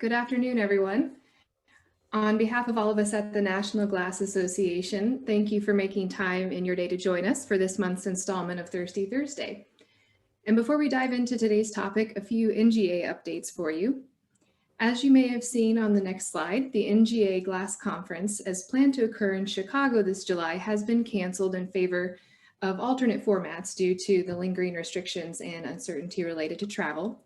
Good afternoon, everyone. On behalf of all of us at the National Glass Association, thank you for making time in your day to join us for this month's installment of Thirsty Thursday. And before we dive into today's topic, a few NGA updates for you. As you may have seen on the next slide, the NGA Glass Conference, as planned to occur in Chicago this July, has been canceled in favor of alternate formats due to the lingering restrictions and uncertainty related to travel.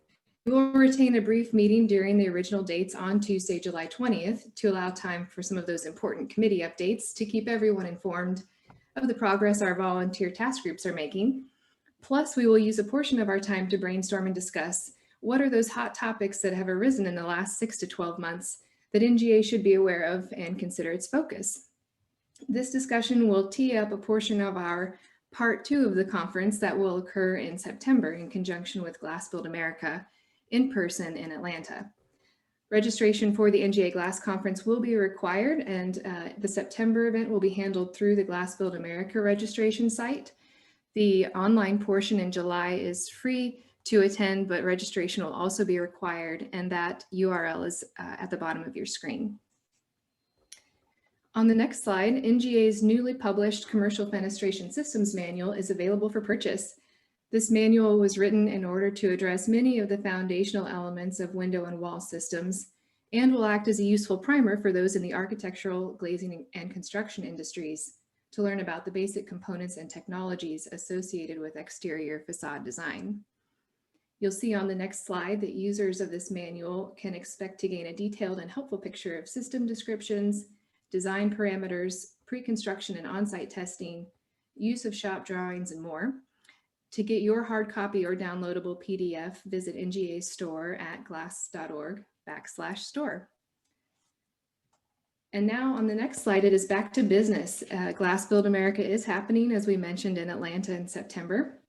We will retain a brief meeting during the original dates on Tuesday, July 20th, to allow time for some of those important committee updates to keep everyone informed of the progress our volunteer task groups are making. Plus, we will use a portion of our time to brainstorm and discuss what are those hot topics that have arisen in the last 6 to 12 months that NGA should be aware of and consider its focus. This discussion will tee up a portion of our part 2 of the conference that will occur in September in conjunction with Glass Build America in person in Atlanta. Registration for the NGA Glass Conference will be required, and the September event will be handled through the Glass Build America registration site. The online portion in July is free to attend, but registration will also be required, and that URL is at the bottom of your screen. On the next slide, NGA's newly published Commercial Fenestration Systems Manual is available for purchase. This manual was written in order to address many of the foundational elements of window and wall systems and will act as a useful primer for those in the architectural, glazing, and construction industries to learn about the basic components and technologies associated with exterior facade design. You'll see on the next slide that users of this manual can expect to gain a detailed and helpful picture of system descriptions, design parameters, pre-construction and on-site testing, use of shop drawings, and more. To get your hard copy or downloadable PDF, visit NGA's store at glass.org/store. And now on the next slide, it is back to business. Glass Build America is happening, as we mentioned, in Atlanta in September.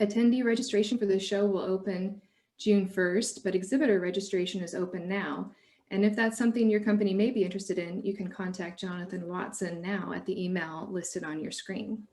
Attendee registration for the show will open June 1st, but exhibitor registration is open now. And if that's something your company may be interested in, you can contact Jonathan Watson now at the email listed on your screen.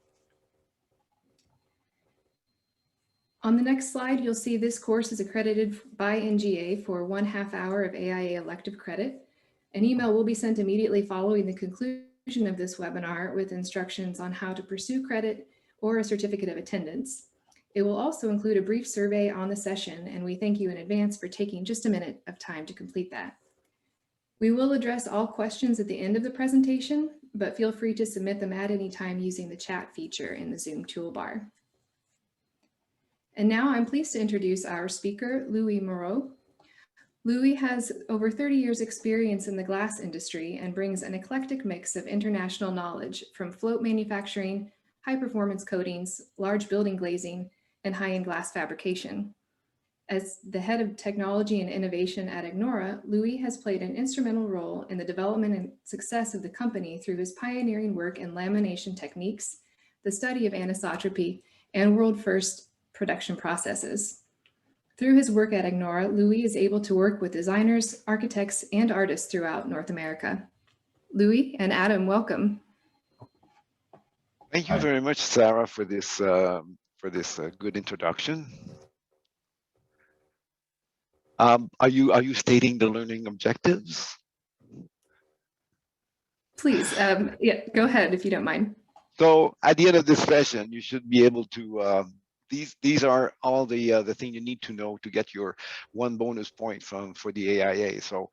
On the next slide, you'll see this course is accredited by NGA for 1/2 hour of AIA elective credit. An email will be sent immediately following the conclusion of this webinar with instructions on how to pursue credit or a certificate of attendance. It will also include a brief survey on the session, and we thank you in advance for taking just a minute of time to complete that. We will address all questions at the end of the presentation, but feel free to submit them at any time using the chat feature in the Zoom toolbar. And now I'm pleased to introduce our speaker, Louis Moreau. Louis has over 30 years experience in the glass industry and brings an eclectic mix of international knowledge from float manufacturing, high performance coatings, large building glazing, and high-end glass fabrication. As the head of technology and innovation at Ignora, Louis has played an instrumental role in the development and success of the company through his pioneering work in lamination techniques, the study of anisotropy, and world-first production processes. Through his work at Ignora, Louis is able to work with designers, architects, and artists throughout North America. Louis and Adam, welcome. Thank you very much, Sarah, for this good introduction. Are you stating the learning objectives? Please, yeah, go ahead if you don't mind. So at the end of this session, you should be able to. These are all the thing you need to know to get your 1 bonus point for the AIA. So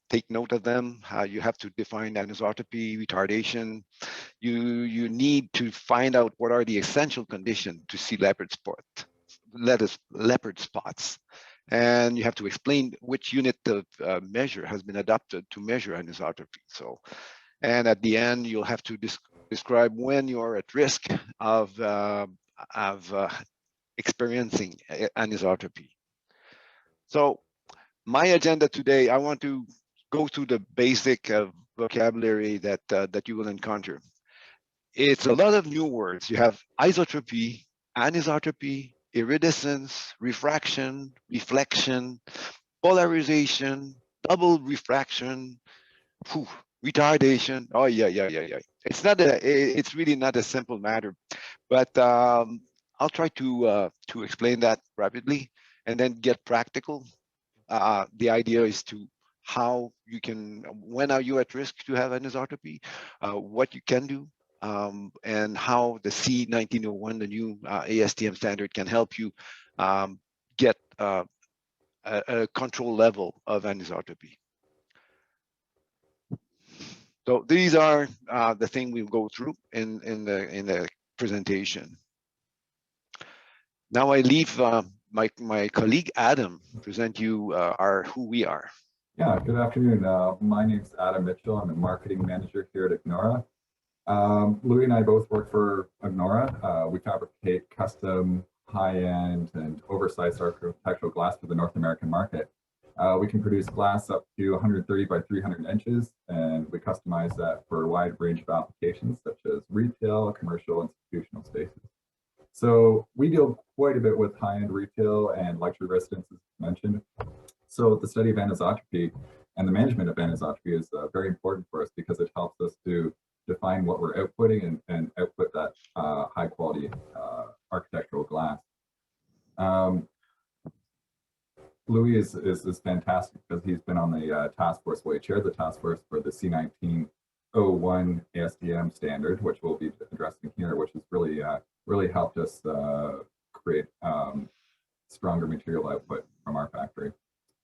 take note of them. You have to define anisotropy, retardation. You need to find out what are the essential conditions to see leopard spots. And you have to explain which unit of measure has been adopted to measure anisotropy. So, and at the end, you'll have to describe when you are at risk of experiencing anisotropy. So my agenda today, I want to go through the basic vocabulary that you will encounter. It's a lot of new words. You have isotropy, anisotropy, iridescence, refraction, reflection, polarization, double refraction, retardation. Oh yeah. It's really not a simple matter, but I'll try to explain that rapidly and then get practical the idea is to how you can, when are you at risk to have anisotropy, what you can do, and how the C1901, the new ASTM standard, can help you get a control level of anisotropy. So these are the thing we'll go through in the presentation. Now I leave my colleague Adam present you who we are. Yeah, good afternoon. My name's Adam Mitchell. I'm a marketing manager here at Ignora. Louis and I both work for Ignora. We fabricate custom, high-end, and oversized architectural glass for the North American market. We can produce glass up to 130 by 300 inches, and we customize that for a wide range of applications such as retail, commercial, institutional spaces. So we deal quite a bit with high-end retail and luxury residences, mentioned. So the study of anisotropy and the management of anisotropy is very important for us because it helps us to define what we're outputting and output that high quality architectural glass. Louis is fantastic because he's been on the task force, well, he chaired the task force for the C1901 ASTM standard, which we'll be addressing here, which has really really helped us create stronger material output from our factory.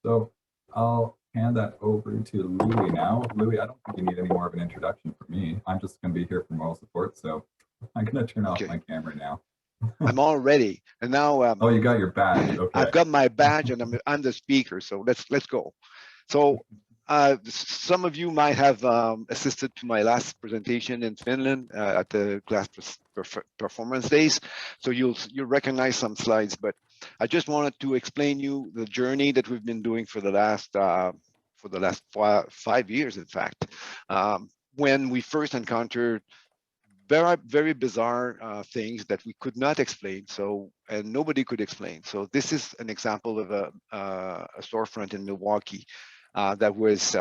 So I'll hand that over to Louis now. Louis, I don't think you need any more of an introduction from me. I'm just going to be here for moral support, so I'm going to turn off my camera now. I'm all ready, and now. Oh, you got your badge. Okay. I've got my badge, and I'm the speaker. So let's go. So some of you might have assisted to my last presentation in Finland at the Glass Performance Days. So you'll recognize some slides, but I just wanted to explain you the journey that we've been doing for the last 5 years, in fact, when we first encountered very bizarre things that we could not explain, and nobody could explain. So this is an example of a storefront in Milwaukee that was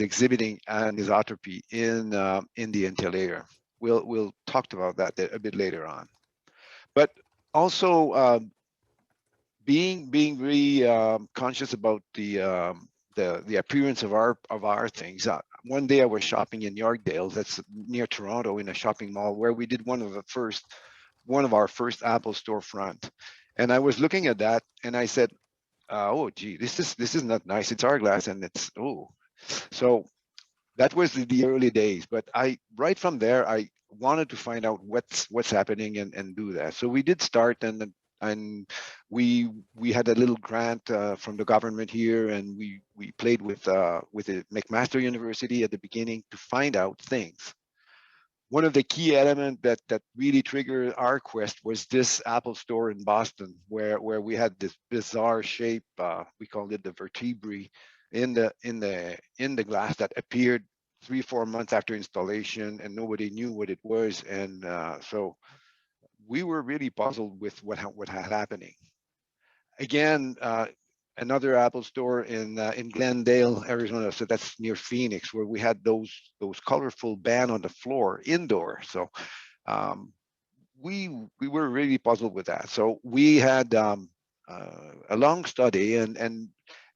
exhibiting anisotropy in the interlayer. We'll talk about that a bit later on. But also being really conscious about the appearance of our things. One day I was shopping in Yorkdale, that's near Toronto, in a shopping mall where we did one of our first Apple storefront, and I was looking at that and I said, "Oh, gee, this is not nice. It's our glass, and it's oh." So that was the early days. But right from there I wanted to find out what's happening and do that. So we did start, and we had a little grant from the government here, and we played with the McMaster University at the beginning to find out things. One of the key elements that really triggered our quest was this Apple store in Boston, where we had this bizarre shape. We called it the vertebrae in the glass that appeared 3-4 months after installation, and nobody knew what it was, and so we were really puzzled with what had happening. Again, another Apple store in Glendale, Arizona. So that's near Phoenix, where we had those colorful band on the floor indoor. So we were really puzzled with that. So we had a long study, and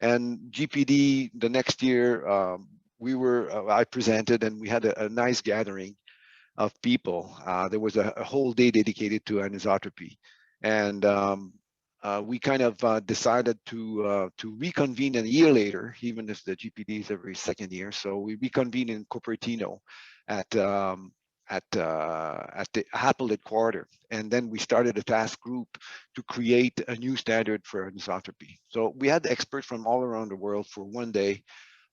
GPD the next year I presented, and we had a nice gathering of people. There was a whole day dedicated to anisotropy, and we kind of decided to reconvene a year later, even if the GPD is every second year. So we reconvened in Cupertino at the Apple headquarters, and then we started a task group to create a new standard for anisotropy. So we had experts from all around the world for one day.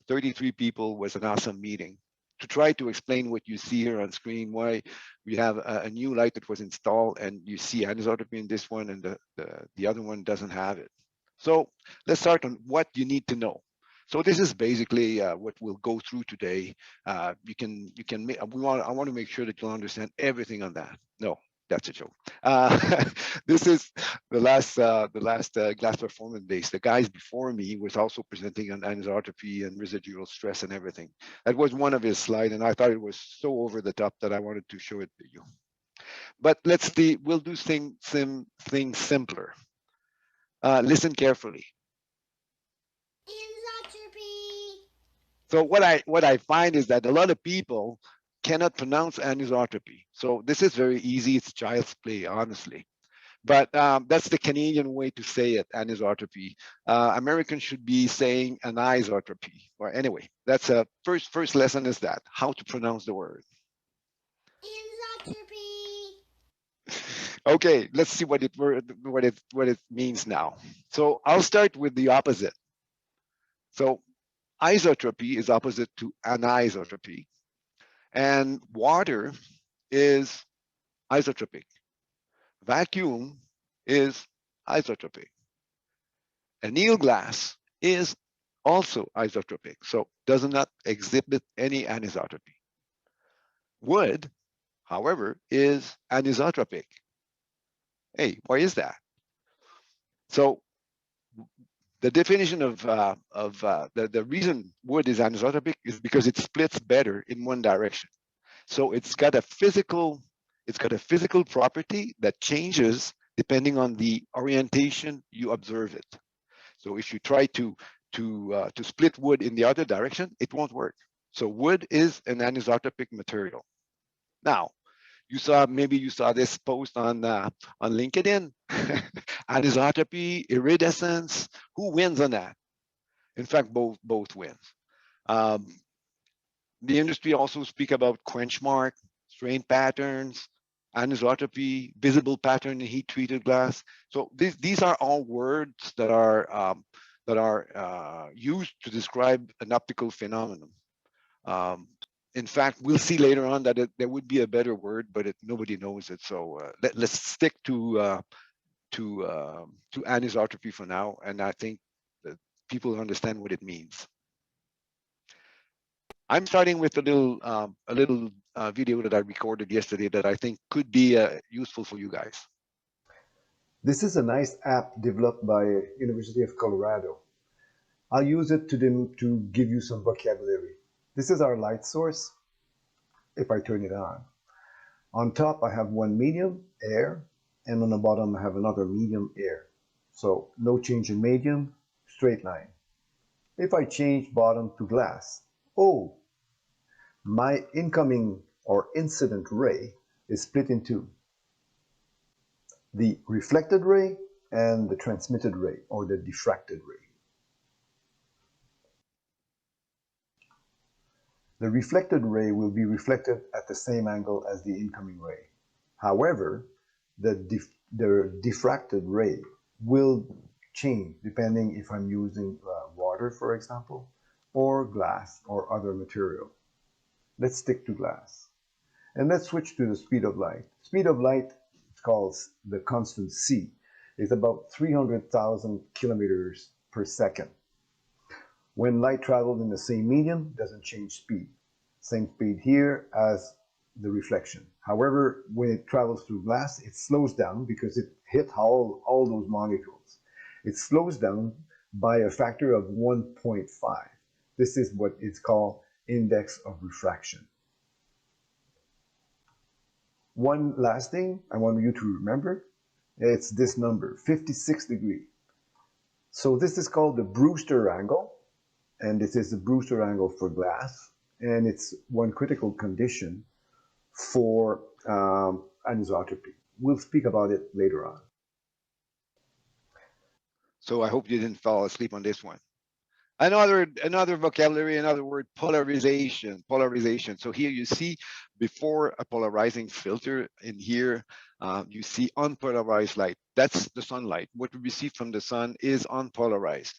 33 people. Was an awesome meeting to try to explain what you see here on screen, why we have a new light that was installed, and you see anisotropy in this one, and the other one doesn't have it. So let's start on what you need to know. So this is basically what we'll go through today. I want to make sure that you'll understand everything on that. No, that's a joke. This is the last Glass Performance Days. The guys before me was also presenting on anisotropy and residual stress and everything. That was one of his slides, and I thought it was so over the top that I wanted to show it to you. But we'll do things simpler. Listen carefully. So what I find is that a lot of people cannot pronounce anisotropy. So this is very easy. It's child's play, honestly. But that's the Canadian way to say it, anisotropy. Americans should be saying anisotropy. Or anyway, that's a first lesson is that how to pronounce the word. Anisotropy. Okay, let's see what it means now. So I'll start with the opposite. So isotropy is opposite to anisotropy, and water is isotropic. Vacuum is isotropic. Anneal glass is also isotropic, so does not exhibit any anisotropy. Wood, however, is anisotropic. Hey, why is that? So the definition of the reason wood is anisotropic is because it splits better in one direction. So it's got a physical property that changes depending on the orientation you observe it. So if you try to split wood in the other direction, it won't work. So wood is an anisotropic material. Now, maybe you saw this post on LinkedIn. Anisotropy, iridescence. Who wins on that? In fact, both wins. The industry also speak about quench mark, strain patterns, anisotropy, visible pattern in heat-treated glass. So these are all words that are used to describe an optical phenomenon. In fact, we'll see later on that there would be a better word, but nobody knows it. So let's stick to anisotropy for now, and I think that people understand what it means. I'm starting with a little video that I recorded yesterday that I think could be useful for you guys. This is a nice app developed by University of Colorado. I'll use it to give you some vocabulary. This is our light source, if I turn it on. On top, I have one medium, air, and on the bottom, I have another medium, air. So no change in medium, straight line. If I change bottom to glass, oh, my incoming or incident ray is split in two. The reflected ray and the transmitted ray, or the diffracted ray. The reflected ray will be reflected at the same angle as the incoming ray. However, the diffracted ray will change depending if I'm using water, for example, or glass or other material. Let's stick to glass. And let's switch to the speed of light. Speed of light, it's called the constant c, is about 300,000 kilometers per second. When light travels in the same medium, it doesn't change speed. Same speed here as the reflection. However, when it travels through glass, it slows down because it hit all those molecules. It slows down by a factor of 1.5. This is what is called index of refraction. One last thing I want you to remember, it's this number, 56 degrees. So this is called the Brewster angle, and this is the Brewster angle for glass, and it's one critical condition for anisotropy. We'll speak about it later on. So I hope you didn't fall asleep on this one. Another vocabulary, another word, polarization. So here you see before a polarizing filter in here, you see unpolarized light. That's the sunlight. What we receive from the sun is unpolarized.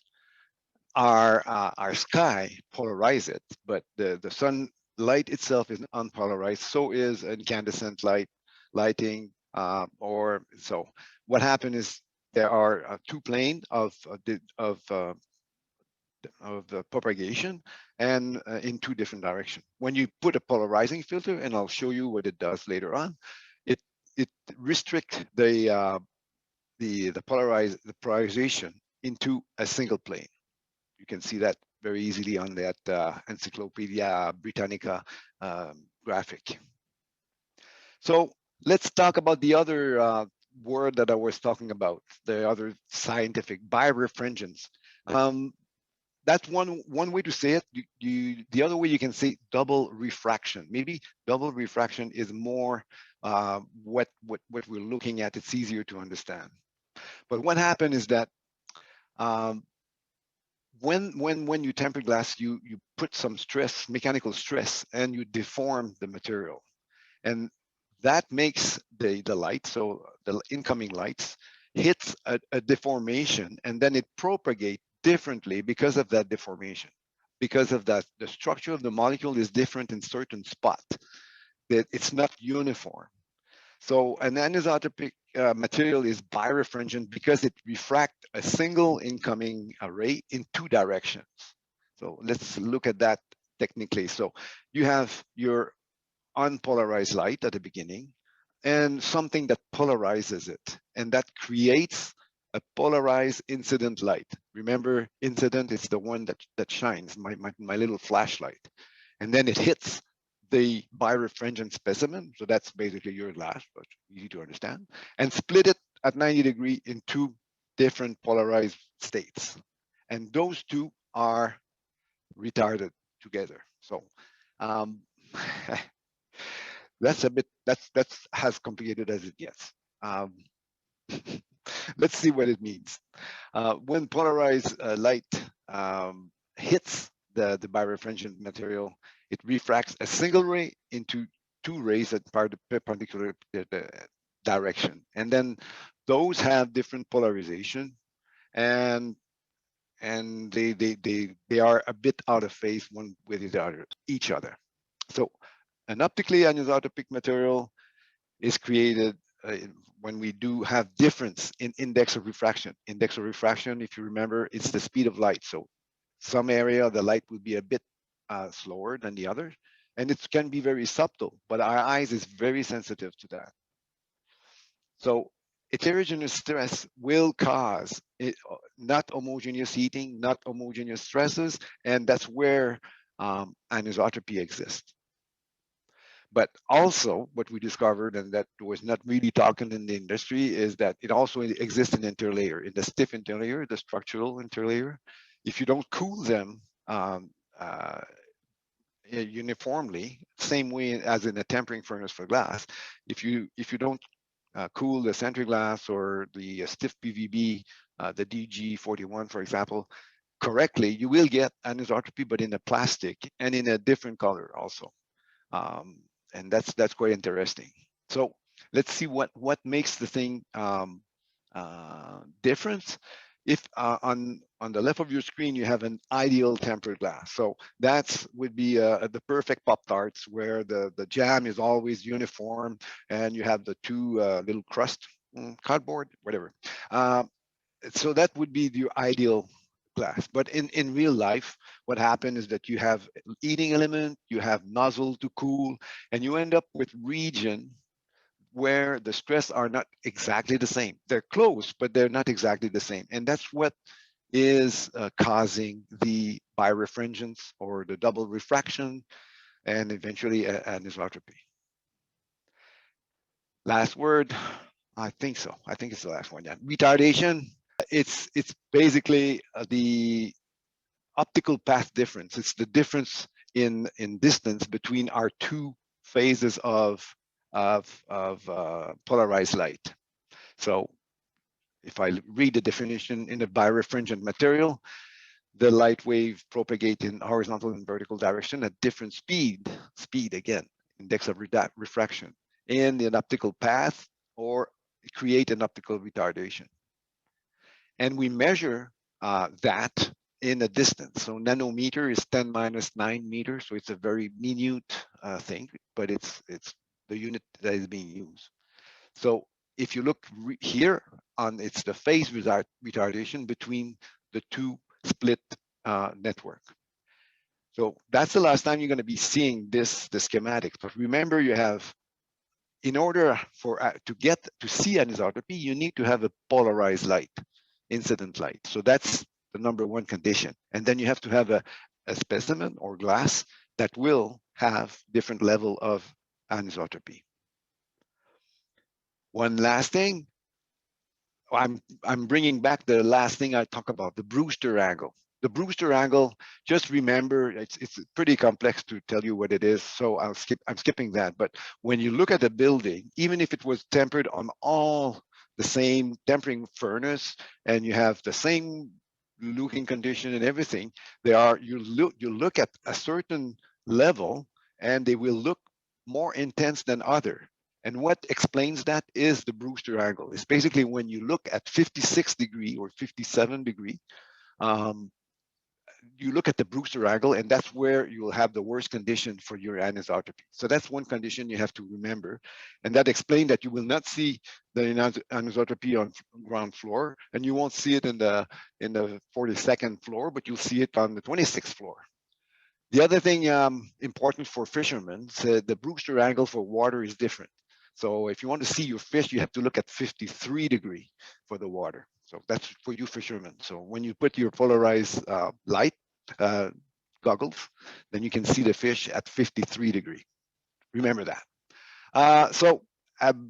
Our sky polarizes it, but the sunlight itself is unpolarized. So is incandescent lighting, or so. What happened is there are two planes of the propagation and in two different directions. When you put a polarizing filter, and I'll show you what it does later on, it restricts the polarization into a single plane. You can see that very easily on that Encyclopedia Britannica graphic. So let's talk about the other word that I was talking about, the other scientific, birefringence. that's one way to say it. The other way you can say double refraction. Maybe double refraction is more what we're looking at. It's easier to understand. But what happened is that when you temper glass, you put some stress, mechanical stress, and you deform the material, and that makes the light, so the incoming lights, hits a deformation, and then it propagates differently because of that deformation. Because of that, the structure of the molecule is different in certain spot. That it's not uniform. So an anisotropic material is birefringent because it refracts a single incoming ray in two directions. So let's look at that technically. So you have your unpolarized light at the beginning and something that polarizes it, and that creates a polarized incident light. Remember, incident is the one that shines, my little flashlight, and then it hits the birefringent specimen, so that's basically your glass, but easy to understand, and split it at 90 degrees in two different polarized states, and those two are retarded together. So that's a bit, that's as complicated as it gets. Let's see what it means. When polarized light hits the birefringent material, it refracts a single ray into two rays at perpendicular direction, and then those have different polarization, and they are a bit out of phase one with each other. So an optically anisotropic material is created when we do have difference in index of refraction. Index of refraction, if you remember, it's the speed of light. So some area the light will be a bit slower than the other, and it can be very subtle, but our eyes is very sensitive to that. So heterogeneous stress will cause not homogeneous heating, not homogeneous stresses, and that's where anisotropy exists. But also what we discovered, and that was not really talking in the industry, is that it also exists in interlayer, in the stiff interlayer, the structural interlayer. If you don't cool them uniformly, same way as in a tempering furnace for glass, if you don't cool the central glass or the stiff PVB, the DG41, for example, correctly, you will get anisotropy, but in a plastic and in a different color also. And that's quite interesting. So let's see what makes the thing different. If on the left of your screen you have an ideal tempered glass, so that would be the perfect Pop-Tarts where the jam is always uniform and you have the two little crust, cardboard, whatever. So that would be your ideal glass. But in real life, what happened is that you have heating element, you have nozzle to cool, and you end up with region where the stress are not exactly the same. They're close, but they're not exactly the same. And that's what is causing the birefringence or the double refraction and eventually anisotropy. Last word, I think so. I think it's the last one. Yeah, retardation. It's basically the optical path difference. It's the difference in distance between our two phases of polarized light. So if I read the definition in a birefringent material, the light wave propagate in horizontal and vertical direction at different speed again, index of refraction, in an optical path or create an optical retardation. And we measure that in a distance. So nanometer is 10 minus 9 meters. So it's a very minute thing, but it's the unit that is being used. So if you look here on, it's the phase retardation between the two split network. So that's the last time you're going to be seeing this, the schematic. But remember, you have, in order for to see anisotropy, you need to have a polarized light, incident light. So that's the number one condition. And then you have to have a specimen or glass that will have different level of anisotropy. One last thing, I'm bringing back the last thing I talked about, the Brewster angle. The Brewster angle, just remember, it's pretty complex to tell you what it is, so I'm skipping that. But when you look at a building, even if it was tempered on all the same tempering furnace, and you have the same looking condition and everything, you look at a certain level, and they will look more intense than other. And what explains that is the Brewster angle. It's basically when you look at 56 degree or 57 degree, you look at the Brewster angle, and that's where you will have the worst condition for your anisotropy. So that's one condition you have to remember. And that explains that you will not see the anisotropy on ground floor, and you won't see it in the 42nd floor, but you'll see it on the 26th floor. The other thing important for fishermen, the Brewster angle for water is different. So if you want to see your fish, you have to look at 53 degree for the water. So that's for you fishermen. So when you put your polarized light goggles, then you can see the fish at 53 degree. Remember that.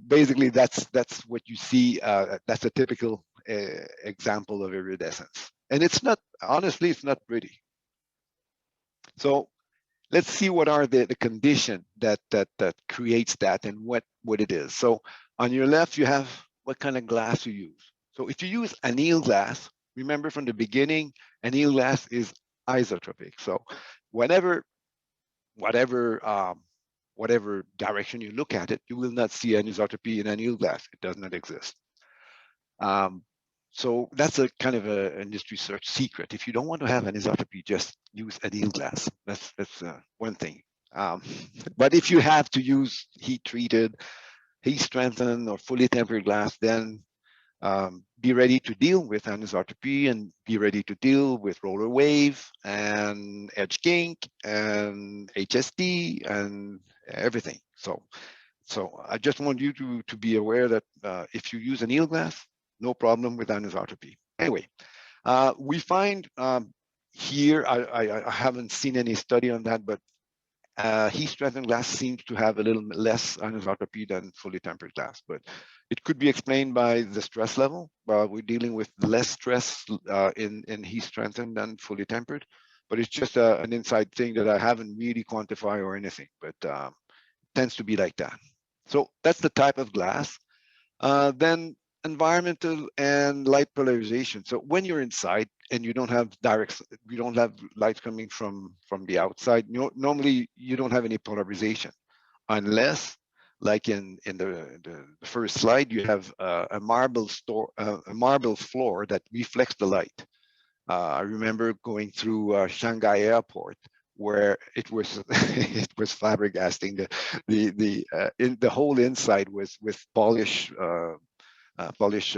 Basically, that's what you see. That's a typical example of iridescence. And it's not, honestly, it's not pretty. So let's see what are the condition that creates that and what it is. So on your left, you have what kind of glass you use. So if you use anneal glass, remember from the beginning, anneal glass is isotropic. So whatever direction you look at it, you will not see anisotropy in anneal glass. It does not exist. So that's a kind of an industry search secret. If you don't want to have anisotropy, just use anneal glass. That's one thing. But if you have to use heat-treated, heat-strengthened, or fully tempered glass, then be ready to deal with anisotropy and be ready to deal with roller wave and edge kink and HST and everything. So I just want you to be aware that if you use anneal glass, no problem with anisotropy. Anyway, we find here, I haven't seen any study on that, but heat-strengthened glass seems to have a little less anisotropy than fully tempered glass, but it could be explained by the stress level. We're dealing with less stress in heat-strengthened than fully tempered, but it's just an inside thing that I haven't really quantified or anything, but it tends to be like that. So that's the type of glass. Then environmental and light polarization. So when you're inside and you don't have light coming from the outside, normally you don't have any polarization, unless, like in the first slide, you have a marble floor that reflects the light. I remember going through Shanghai airport, where it was it was flabbergasting. The whole inside was with polished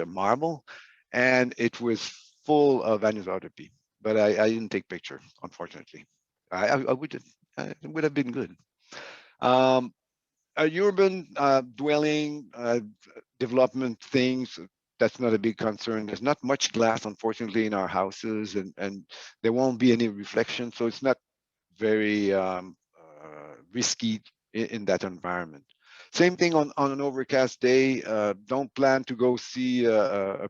marble, and it was full of anisotropy. But I didn't take picture, unfortunately. It would have been good. Urban dwelling development things, that's not a big concern. There's not much glass, unfortunately, in our houses, and there won't be any reflection, so it's not very risky in that environment. Same thing on an overcast day. Don't plan to go see a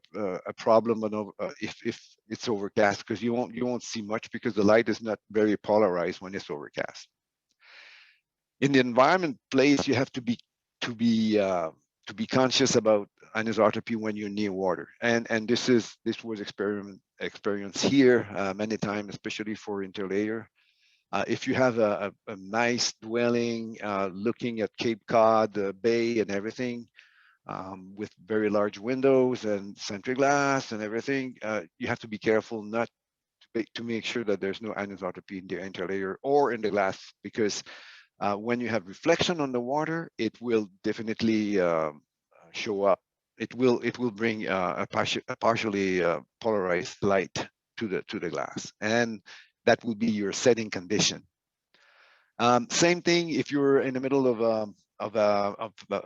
problem if it's overcast, because you won't see much, because the light is not very polarized when it's overcast. In the environment place, you have to be conscious about anisotropy when you're near water, and this was experienced here many times, especially for interlayer. If you have a nice dwelling looking at Cape Cod, the bay and everything, with very large windows and central glass and everything, you have to be careful not to make sure that there's no anisotropy in the interlayer or in the glass, because when you have reflection on the water, it will definitely show up. It will bring a partially polarized light to the glass, and that will be your setting condition. Same thing if you're in the middle of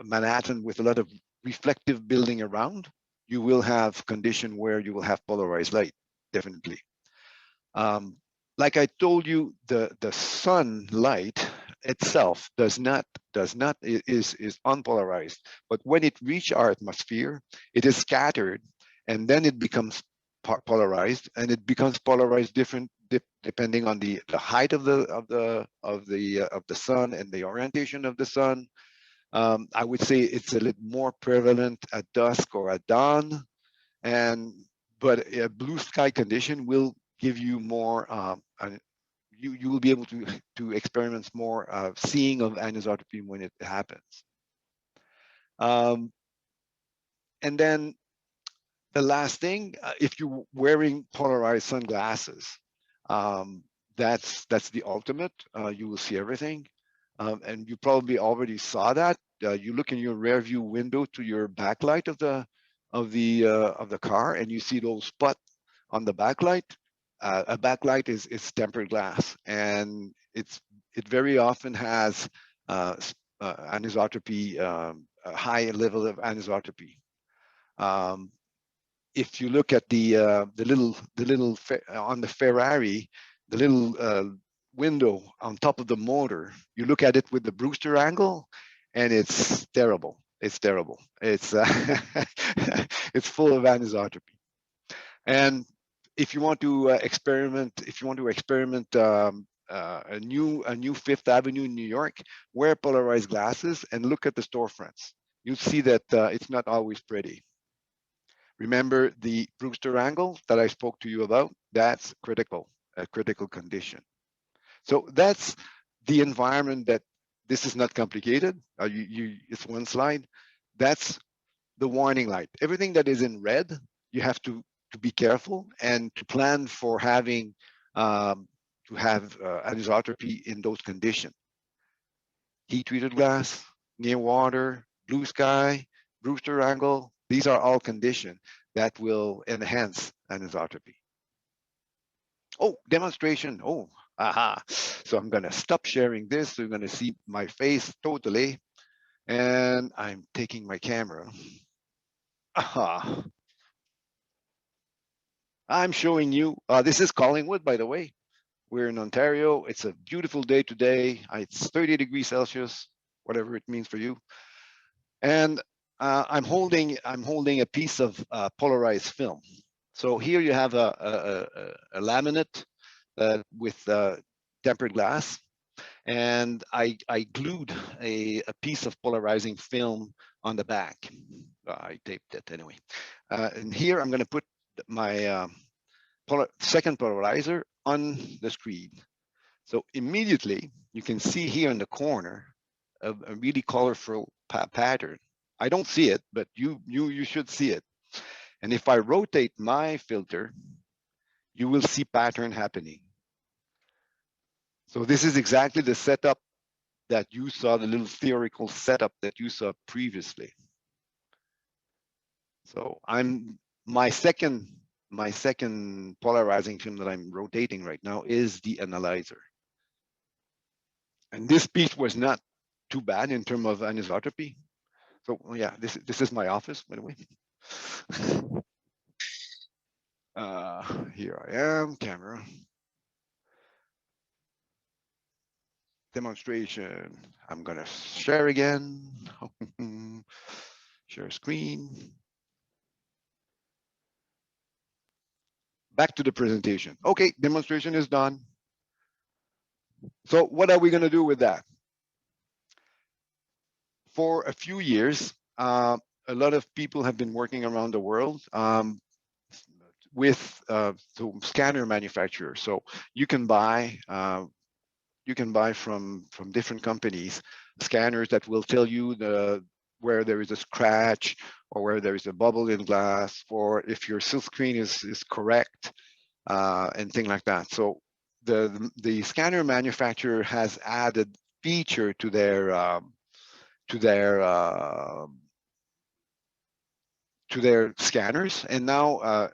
Manhattan with a lot of reflective building around, you will have condition where you will have polarized light, definitely. Like I told you, the sunlight itself is unpolarized, but when it reaches our atmosphere, it is scattered, and then it becomes polarized, and it becomes polarized different depending on the height of the sun and the orientation of the sun. I would say it's a little more prevalent at dusk or at dawn, but a blue sky condition will give you more. You will be able to experiment more seeing of anisotropy when it happens. And then the last thing, if you're wearing polarized sunglasses, that's the ultimate. You will see everything, and you probably already saw that. You look in your rear view window to your backlight of the car, and you see those spots on the backlight. A backlight is tempered glass, and it very often has anisotropy, a high level of anisotropy. If you look at the little on the Ferrari, the little window on top of the motor, you look at it with the Brewster angle, and it's terrible. It's terrible. It's it's full of anisotropy. And if you want to experiment, a new Fifth Avenue in New York, wear polarized glasses and look at the storefronts. You'll see that it's not always pretty. Remember the Brewster angle that I spoke to you about? That's critical, a critical condition. So that's the environment that this is not complicated. It's one slide. That's the warning light. Everything that is in red, you have to be careful and to plan for having anisotropy in those conditions. Heat-treated glass, near water, blue sky, Brewster angle. These are all conditions that will enhance anisotropy. Oh, demonstration. Oh, aha. So I'm going to stop sharing this. So you're going to see my face totally. And I'm taking my camera. Aha. I'm showing you. This is Collingwood, by the way. We're in Ontario. It's a beautiful day today. It's 30 degrees Celsius, whatever it means for you. And I'm holding a piece of polarized film. So here you have a laminate with tempered glass, and I glued a piece of polarizing film on the back. I taped it anyway. And here I'm going to put my second polarizer on the screen. So immediately you can see here in the corner a really colorful pattern. I don't see it, but you should see it. And if I rotate my filter, you will see pattern happening. So this is exactly the setup that you saw, the little theoretical setup that you saw previously. So my second polarizing film that I'm rotating right now is the analyzer. And this piece was not too bad in terms of anisotropy. So yeah, this is my office, by the way. Here I am, camera. Demonstration. I'm gonna share again. Share screen. Back to the presentation. Okay, demonstration is done. So what are we gonna do with that? For a few years, a lot of people have been working around the world with scanner manufacturers. So you can buy from different companies scanners that will tell you where there is a scratch or where there is a bubble in glass, or if your silk screen is correct, and things like that. So the scanner manufacturer has added feature to their scanners, and now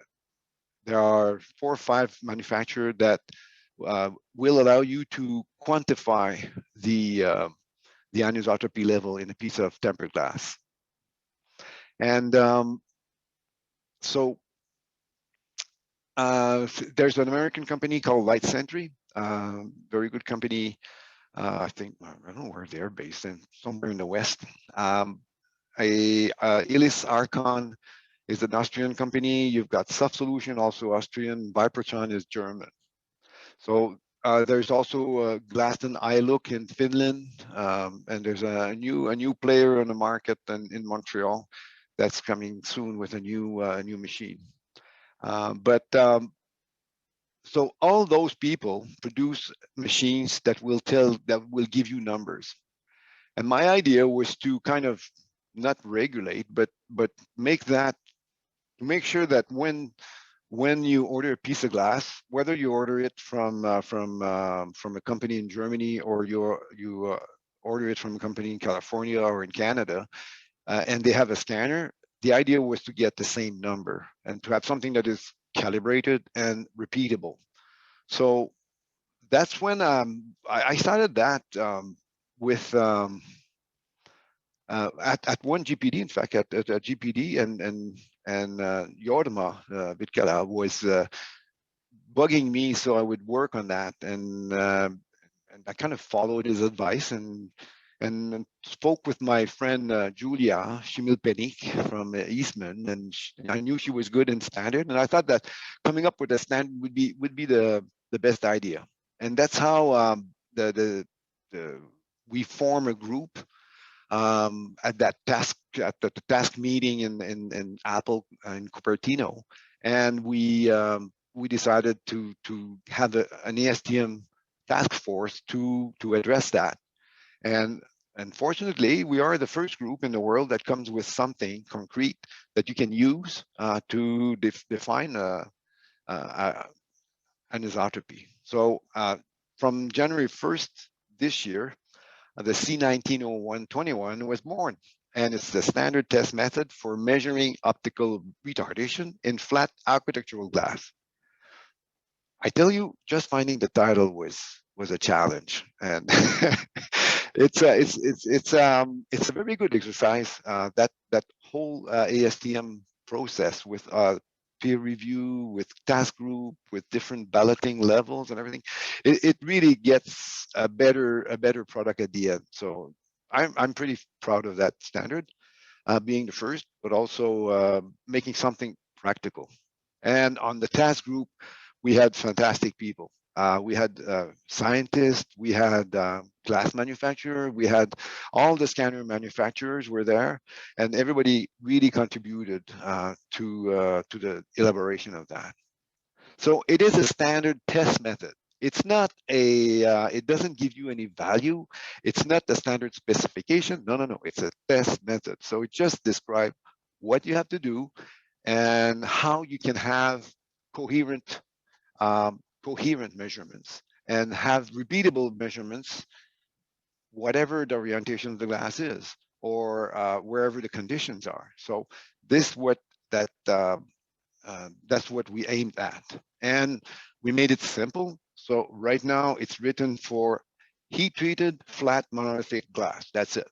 there are 4 or 5 manufacturers that will allow you to quantify the anisotropy level in a piece of tempered glass. And there's an American company called Light Sentry, very good company. I think, I don't know where they're based in, somewhere in the West. Elis Archon is an Austrian company. You've got Soft Solution, also Austrian. Vipertron is German. So there's also Glaston iLook in Finland, and there's a new player on the market in Montreal that's coming soon with a new machine. So all those people produce machines that will give you numbers. And my idea was to kind of not regulate, but make sure that when you order a piece of glass, whether you order it from a company in Germany or you order it from a company in California or in Canada, and they have a scanner, the idea was to get the same number and to have something that is calibrated and repeatable. So that's when I started that with at one GPD, in fact, at GPD, and Jorma Vitkala was bugging me, so I would work on that, and I kind of followed his advice and spoke with my friend Julia Schimmelpenning from Eastman, and I knew she was good in standard, and I thought that coming up with a standard would be the best idea, and that's how we form a group at the task meeting in Apple in Cupertino, and we decided to have an ASTM task force to address that. And unfortunately, we are the first group in the world that comes with something concrete that you can use to define anisotropy. So from January 1st this year, the C190121 was born, and it's the standard test method for measuring optical retardation in flat architectural glass. I tell you, just finding the title was a challenge, and it's a very good exercise. That whole ASTM process with peer review, with task group, with different balloting levels and everything, it really gets a better product at the end. So I'm pretty proud of that standard, being the first, but also making something practical. And on the task group, we had fantastic people. We had scientists, we had glass manufacturer, we had all the scanner manufacturers were there, and everybody really contributed to the elaboration of that. So it is a standard test method. It's not it doesn't give you any value. It's not the standard specification. No. It's a test method. So it just describes what you have to do and how you can have coherent measurements and have repeatable measurements, whatever the orientation of the glass is, or wherever the conditions are. So this that's what we aimed at, and we made it simple. So right now it's written for heat-treated flat monolithic glass. That's it.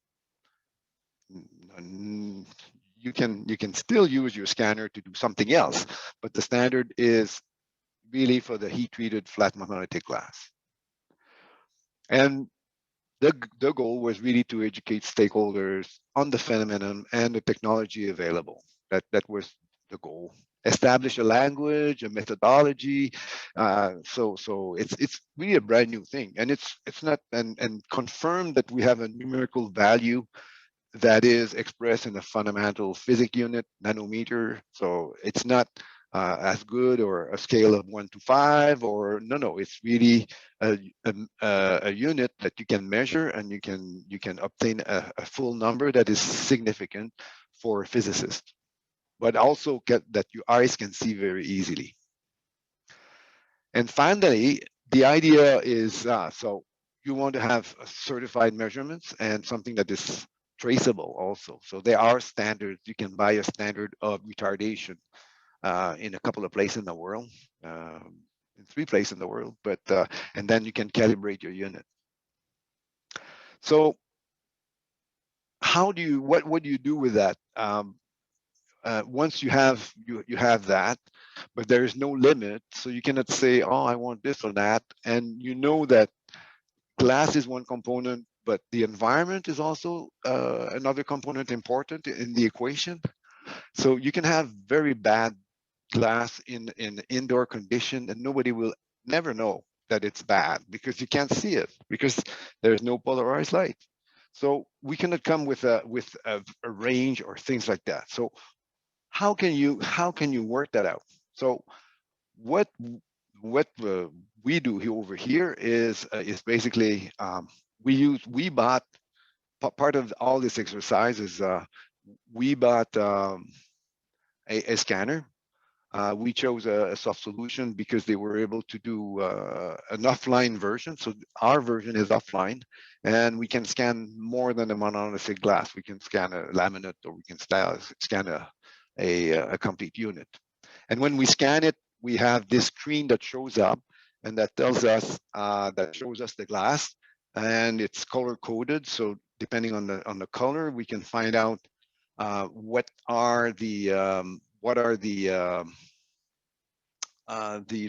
You can still use your scanner to do something else, but the standard is really for the heat-treated flat monolithic glass. And the goal was really to educate stakeholders on the phenomenon and the technology available. That was the goal. Establish a language, a methodology. So it's really a brand new thing, and it's not and confirm that we have a numerical value that is expressed in a fundamental physics unit, nanometer. So it's not as good or a scale of 1 to 5, or no. It's really a unit that you can measure, and you can obtain a full number that is significant for a physicist, but also that your eyes can see very easily. And finally, the idea is so you want to have certified measurements and something that is traceable also. So there are standards. You can buy a standard of retardation in a couple of places in the world, in 3 places in the world, but and then you can calibrate your unit. So what do you do with that? Once you have that, but there is no limit, so you cannot say, oh, I want this or that, and you know that glass is one component, but the environment is also another component important in the equation. So you can have very bad glass in indoor condition, and nobody will never know that it's bad because you can't see it because there's no polarized light. So we cannot come with a range or things like that. So how can you work that out? So what we do here over here is basically we bought part of all this exercise is we bought a scanner. We chose a soft solution because they were able to do an offline version. So our version is offline, and we can scan more than a monolithic glass. We can scan a laminate, or we can scan a complete unit. And when we scan it, we have this screen that shows up, and that tells us that shows us the glass, and it's color coded. So depending on the color, we can find out what are the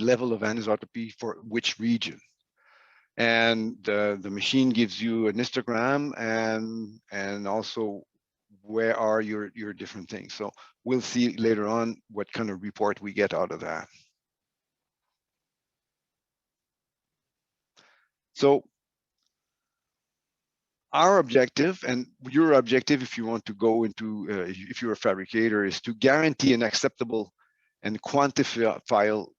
level of anisotropy for which region. And the machine gives you an histogram and also where are your different things. So we'll see later on what kind of report we get out of that. So our objective, and your objective if you want to go into, if you're a fabricator, is to guarantee an acceptable and quantifiable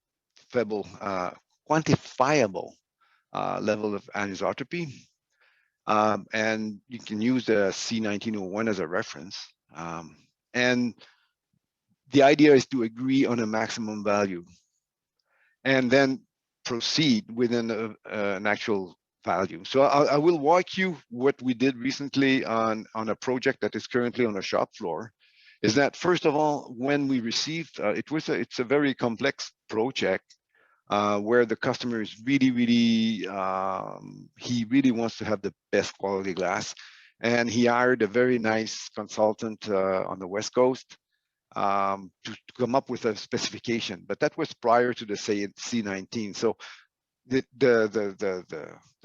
level of anisotropy. And you can use the C1901 as a reference. And the idea is to agree on a maximum value and then proceed within an actual value. So I will walk you what we did recently on a project that is currently on the shop floor. Is that first of all, when we received, it's a very complex project where the customer is really, he really wants to have the best quality glass. And he hired a very nice consultant on the West Coast to come up with a specification. But that was prior to the C19. So the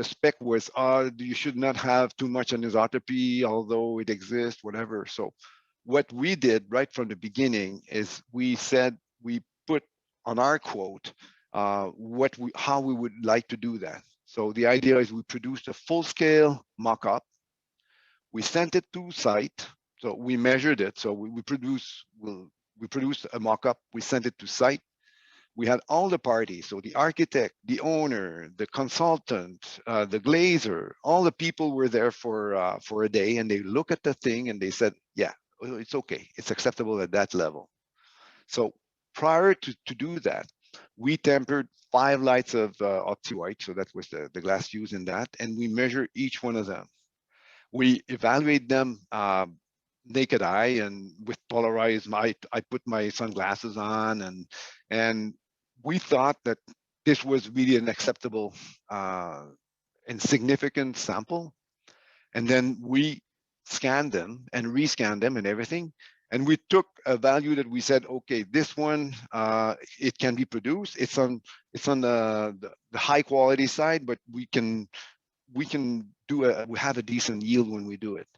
spec was, you should not have too much anisotropy, although it exists, whatever. So what we did right from the beginning is we said, we put on our quote how we would like to do that. So the idea is we produced a full-scale mock-up. We sent it to site. So we measured it. So we produced a mock-up. We sent it to site. We had all the parties. So the architect, the owner, the consultant, the glazer, all the people were there for a day, and they look at the thing and they said, yeah, it's okay. It's acceptable at that level. So prior to do that, we tempered 5 lights of OptiWhite. So that was the glass used in that. And we measure each one of them. We evaluate them naked eye and with polarized. I put my sunglasses on, and we thought that this was really an acceptable and significant sample. And then we scanned them and rescanned them and everything. And we took a value that we said, okay, this one, it can be produced. It's on the high quality side, but we have a decent yield when we do it.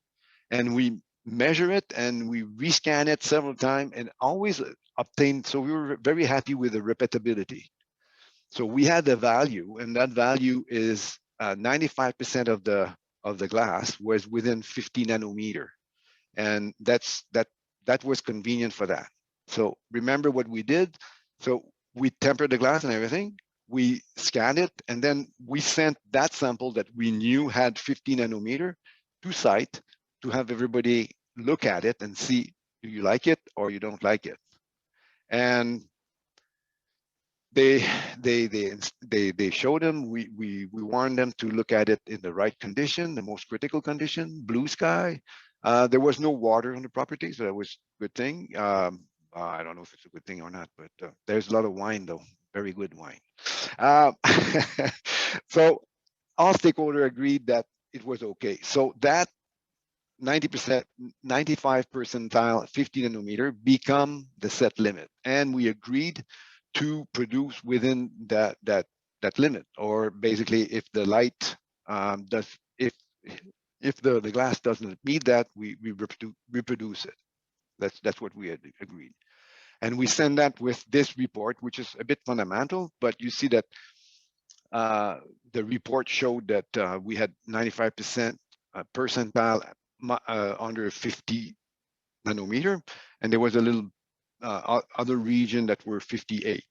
And we measure it and we rescan it several times and always obtain. So we were very happy with the repeatability. So we had the value, and that value is 95% of the glass was within 50 nanometer. And that was convenient for that. So remember what we did. So we tempered the glass and everything. We scanned it, and then we sent that sample that we knew had 50 nanometer to site to have everybody look at it and see, do you like it or you don't like it? And they showed them. We warned them to look at it in the right condition, the most critical condition, blue sky. There was no water on the property, so that was a good thing. I don't know if it's a good thing or not, but there's a lot of wine though, very good wine. So all stakeholders agreed that it was okay. So that 90%, 95 percentile, 50 nanometer become the set limit, and we agreed to produce within that limit, or basically, if the light if the glass doesn't meet that, we reproduce it. That's what we had agreed. And we send that with this report, which is a bit fundamental, but you see that the report showed that we had 95% percentile under 50 nanometer, and there was a little other region that were 58.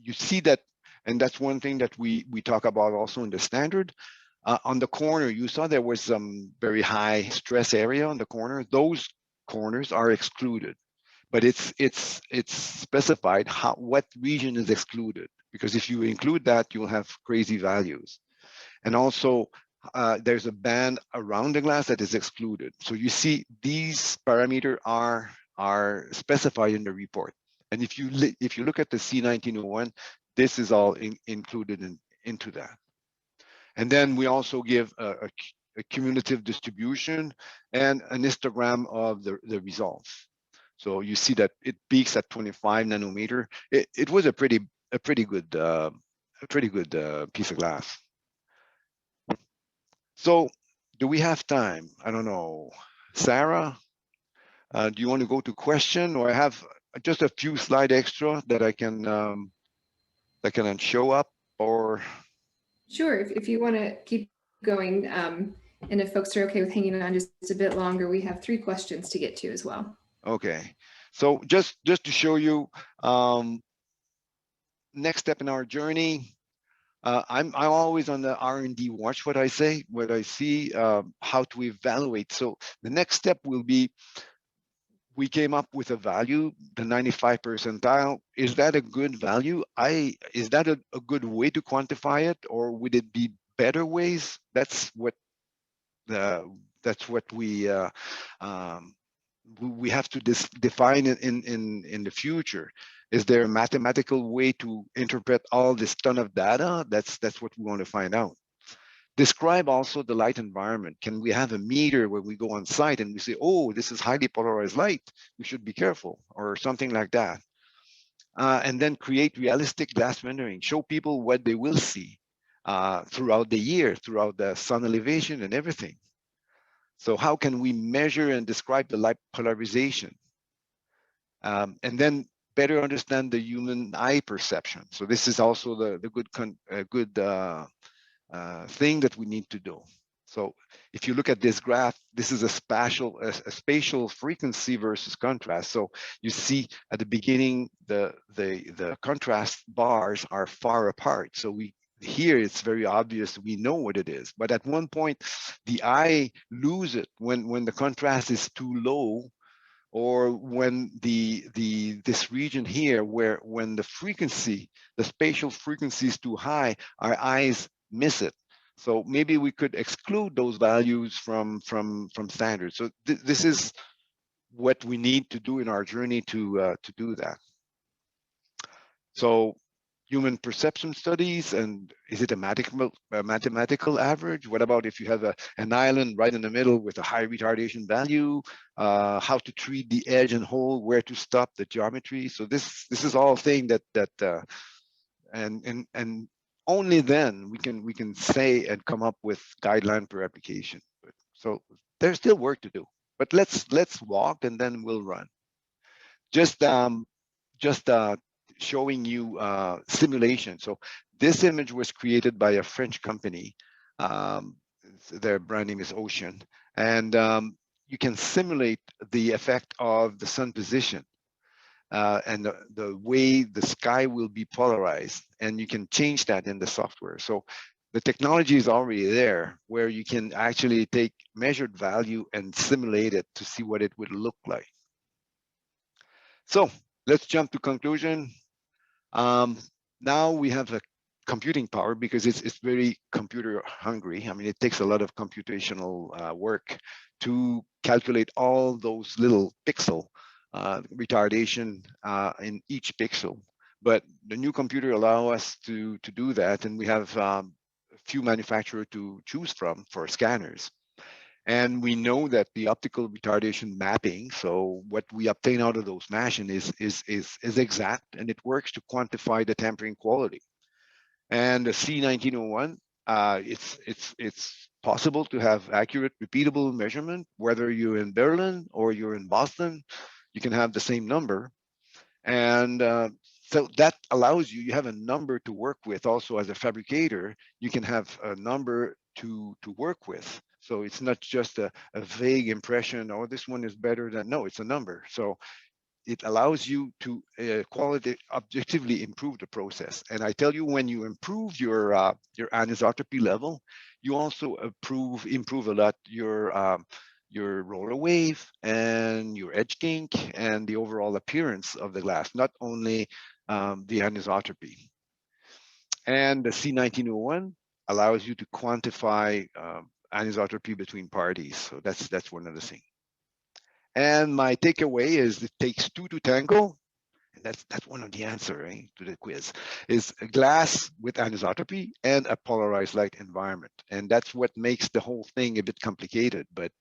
You see that, and that's one thing that we talk about also in the standard. On the corner, you saw there was some very high stress area on the corner. Those corners are excluded, but it's specified what region is excluded, because if you include that, you'll have crazy values. And also, there's a band around the glass that is excluded. So you see these parameters are specified in the report. And if you look at the C1901, this is all included into that. And then we also give a cumulative distribution and an histogram of the results. So you see that it peaks at 25 nanometer. It was a pretty good piece of glass. So do we have time? I don't know. Sarah, do you want to go to question, or I have just a few slides extra that I can show up, or? Sure, if you want to keep going, and if folks are okay with hanging on just a bit longer, we have 3 questions to get to as well. Okay, so just to show you, next step in our journey. I'm always on the R&D watch, what I see, how to evaluate. So the next step will be, we came up with a value, the 95 percentile. Is that a good value? Is that a good way to quantify it, or would it be better ways? That's what we have to define it in the future. Is there a mathematical way to interpret all this ton of data? That's what we want to find out. Describe also the light environment. Can we have a meter where we go on site and we say, oh, this is highly polarized light, we should be careful, or something like that. And then create realistic glass rendering. Show people what they will see throughout the year, throughout the sun elevation and everything. So how can we measure and describe the light polarization? And then better understand the human eye perception. So this is also the good thing that we need to do. So if you look at this graph, this is a spatial frequency versus contrast. So you see at the beginning, the contrast bars are far apart. So here it's very obvious, we know what it is. But at one point, the eye loses it when the contrast is too low, or when this region here, when the spatial frequency is too high, our eyes miss it. So maybe we could exclude those values from standards. So this is what we need to do in our journey to do that. So human perception studies, and is it a mathematical average? What about if you have an island right in the middle with a high retardation value? How to treat the edge and hole, where to stop the geometry? So this is all thing that and only then we can say and come up with guideline per application. So there's still work to do, but let's walk and then we'll run. Just showing you simulation. So this image was created by a French company. Their brand name is Ocean, and you can simulate the effect of the sun position and the way the sky will be polarized, and you can change that in the software. So the technology is already there, where you can actually take measured value and simulate it to see what it would look like. So let's jump to conclusion. Now we have a computing power, because it's very computer hungry. I mean, it takes a lot of computational work to calculate all those little pixel retardation in each pixel. But the new computer allow us to do that, and we have a few manufacturers to choose from for scanners. And we know that the optical retardation mapping, so what we obtain out of those machines is exact, and it works to quantify the tempering quality. And the C1901, it's possible to have accurate, repeatable measurement, whether you're in Berlin or you're in Boston, you can have the same number. And so that allows you have a number to work with. Also, as a fabricator, you can have a number to work with. So it's not just a vague impression, oh, this one is better than, no, it's a number. So it allows you to objectively improve the process. And I tell you, when you improve your anisotropy level, you also improve a lot your roller wave and your edge kink and the overall appearance of the glass, not only the anisotropy. And the C1901 allows you to quantify anisotropy between parties. So that's one of the things. And my takeaway is it takes two to tango. And that's one of the answers, right, to the quiz, is a glass with anisotropy and a polarized light environment. And that's what makes the whole thing a bit complicated, but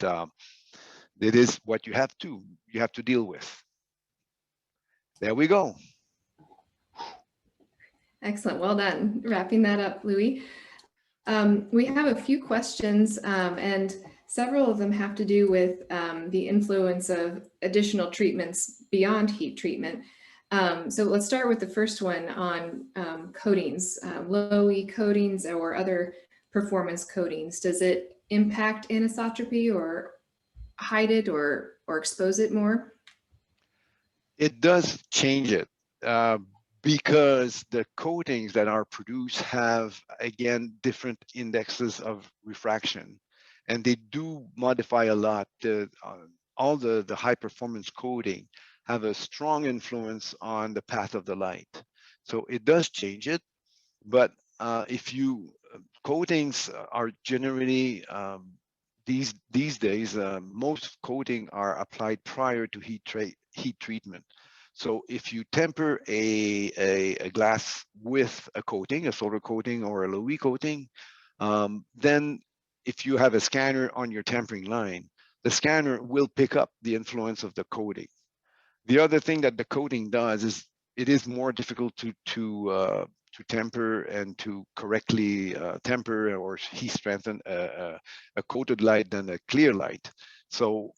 it is what you have to deal with. There we go. Excellent. Well done. Wrapping that up, Louis. We have a few questions, and several of them have to do with the influence of additional treatments beyond heat treatment. So let's start with the first one on coatings, low E coatings or other performance coatings. Does it impact anisotropy or hide it or expose it more? It does change it because the coatings that are produced have, again, different indexes of refraction, and they do modify a lot. All the high performance coating have a strong influence on the path of the light. So it does change it, but coatings are generally, these days, most coating are applied prior to heat treatment. So if you temper a glass with a coating, a solder coating or a low E coating, then if you have a scanner on your tempering line, the scanner will pick up the influence of the coating. The other thing that the coating does is it is more difficult to temper and to correctly temper or heat strengthen a coated light than a clear light. So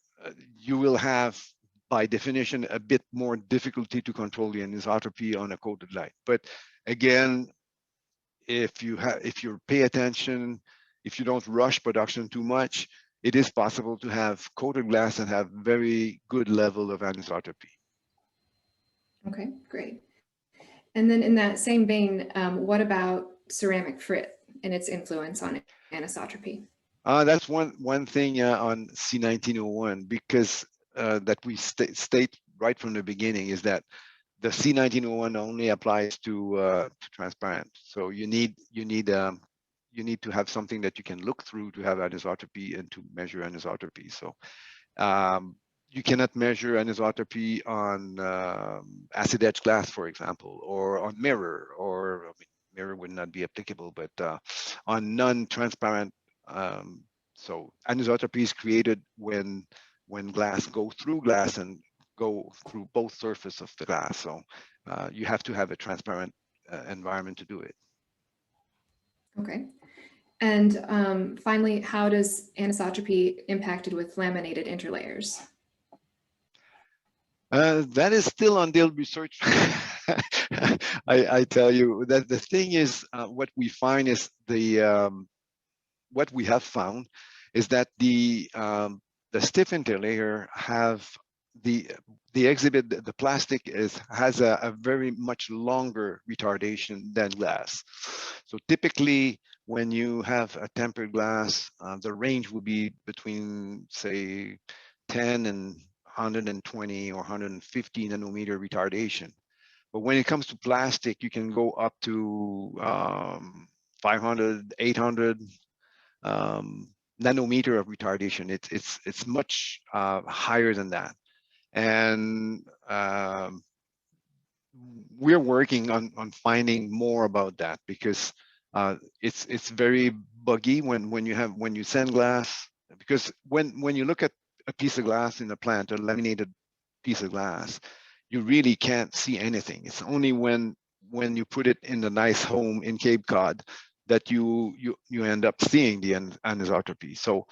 you will have, by definition, a bit more difficulty to control the anisotropy on a coated light. But again, if you pay attention, if you don't rush production too much, it is possible to have coated glass and have very good level of anisotropy. Okay, great. And then in that same vein, what about ceramic frit and its influence on anisotropy? That's one thing on C1901, because that we state right from the beginning is that the C1901 only applies to transparent. So you need to have something that you can look through to have anisotropy and to measure anisotropy. So you cannot measure anisotropy on acid etch glass, for example, or on mirror, or I mean, mirror would not be applicable, but on non-transparent. So anisotropy is created when glass go through glass and go through both surfaces of the glass. So you have to have a transparent environment to do it. Okay. And finally, how does anisotropy impacted with laminated interlayers? That is still under research. I tell you that the thing is, what we find is what we have found is that the stiff interlayer have the plastic has a very much longer retardation than glass. So typically, when you have a tempered glass, the range will be between, say, 10 and 120 or 150 nanometer retardation. But when it comes to plastic, you can go up to 500, 800 nanometer of retardation. It's much higher than that. And we're working on finding more about that, because it's very buggy when you send glass, because when you look at a piece of glass in a plant, a laminated piece of glass, you really can't see anything. It's only when you put it in the nice home in Cape Cod that you end up seeing the anisotropy. So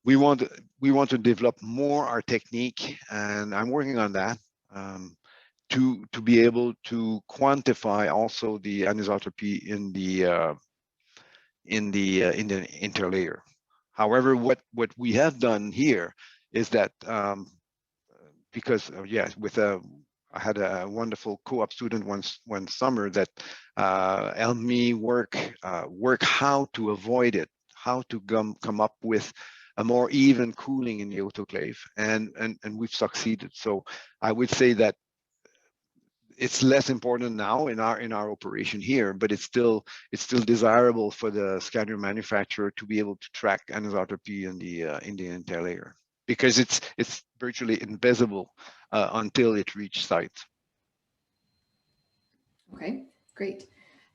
we want to develop more our technique, and I'm working on that to be able to quantify also the anisotropy in the interlayer. However, what we have done here is that because yes, I had a wonderful co-op student one summer that helped me work how to avoid it, how to come up with a more even cooling in the autoclave, and we've succeeded. So I would say that it's less important now in our operation here, but it's still desirable for the scanner manufacturer to be able to track anisotropy in the interlayer, because it's virtually invisible until it reaches site. Okay, great.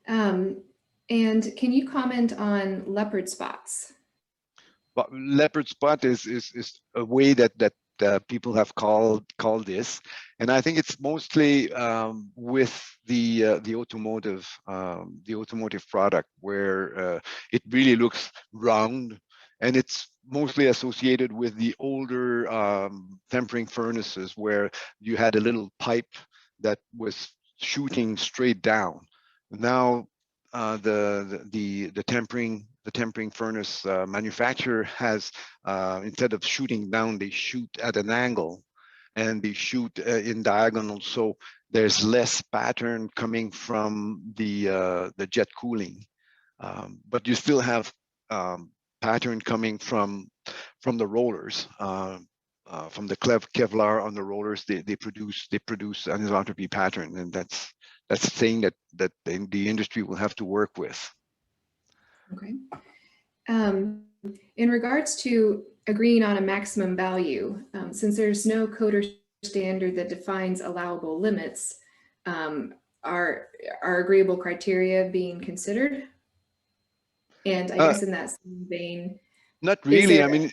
And can you comment on leopard spots? Well, leopard spot is a way that people have called this, and I think it's mostly with the automotive product, where it really looks round, and it's mostly associated with the older tempering furnaces where you had a little pipe that was shooting straight down. Now the tempering furnace manufacturer has instead of shooting down, they shoot at an angle, and they shoot in diagonal, so there's less pattern coming from the jet cooling, but you still have pattern coming from the rollers. From the Kevlar on the rollers, they produce anisotropy pattern, and that's the thing that the industry will have to work with. Okay. In regards to agreeing on a maximum value, since there's no code or standard that defines allowable limits, are agreeable criteria being considered? And I guess in that same vein, not really. I mean,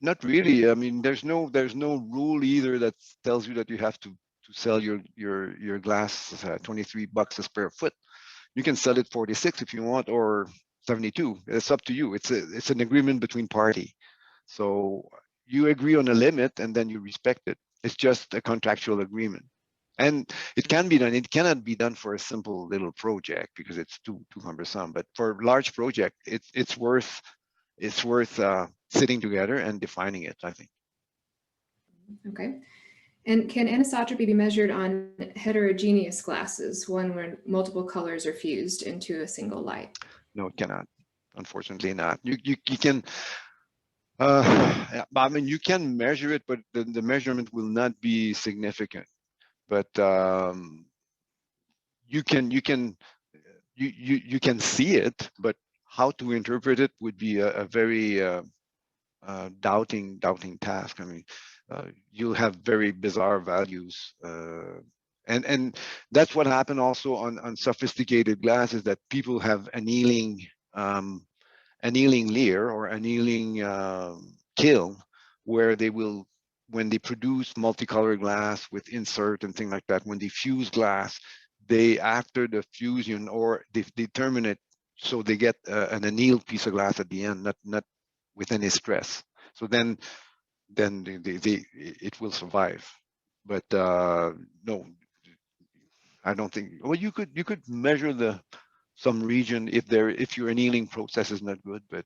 not really. I mean, there's no rule either that tells you that you have to sell your glass $23 a square foot. You can sell it 46 if you want, or 72. It's up to you. It's an agreement between party. So you agree on a limit, and then you respect it. It's just a contractual agreement, and it can be done. It cannot be done for a simple little project because it's too cumbersome. But for a large project, it's worth sitting together and defining it, I think. Okay. And can anisotropy be measured on heterogeneous glasses, one where multiple colors are fused into a single light? No, it cannot. Unfortunately not. You can, I mean, you can measure it, but the measurement will not be significant. But you can see it, but how to interpret it would be a very doubting task. I mean, you'll have very bizarre values, and that's what happened also on sophisticated glasses, that people have annealing layer or annealing kiln, where they will, when they produce multicolor glass with insert and things like that, when they fuse glass, they, after the fusion, or they determine it so they get an annealed piece of glass at the end, not with any stress. So then it will survive. But no, I don't think. Well, you could measure some region if your annealing process is not good, but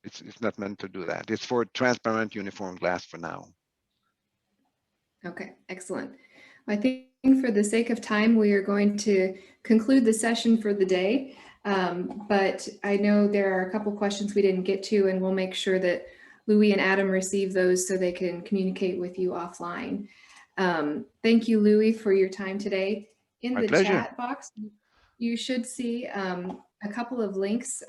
it's not meant to do that. It's for transparent uniform glass for now. Okay, excellent. I think for the sake of time, we are going to conclude the session for the day. But I know there are a couple questions we didn't get to, and we'll make sure that Louis and Adam receive those so they can communicate with you offline. Thank you, Louis, for your time today. In the chat box, you should see a couple of links.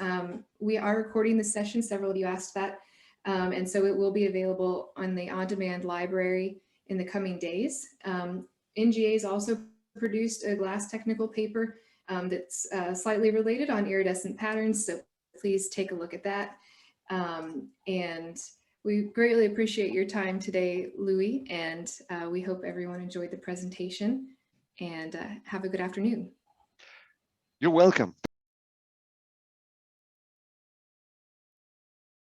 We are recording the session. Several of you asked that. And so it will be available on the on-demand library in the coming days. NGA has also produced a glass technical paper that's slightly related on iridescent patterns. So please take a look at that. And we greatly appreciate your time today, Louis, and we hope everyone enjoyed the presentation, and have a good afternoon. You're welcome.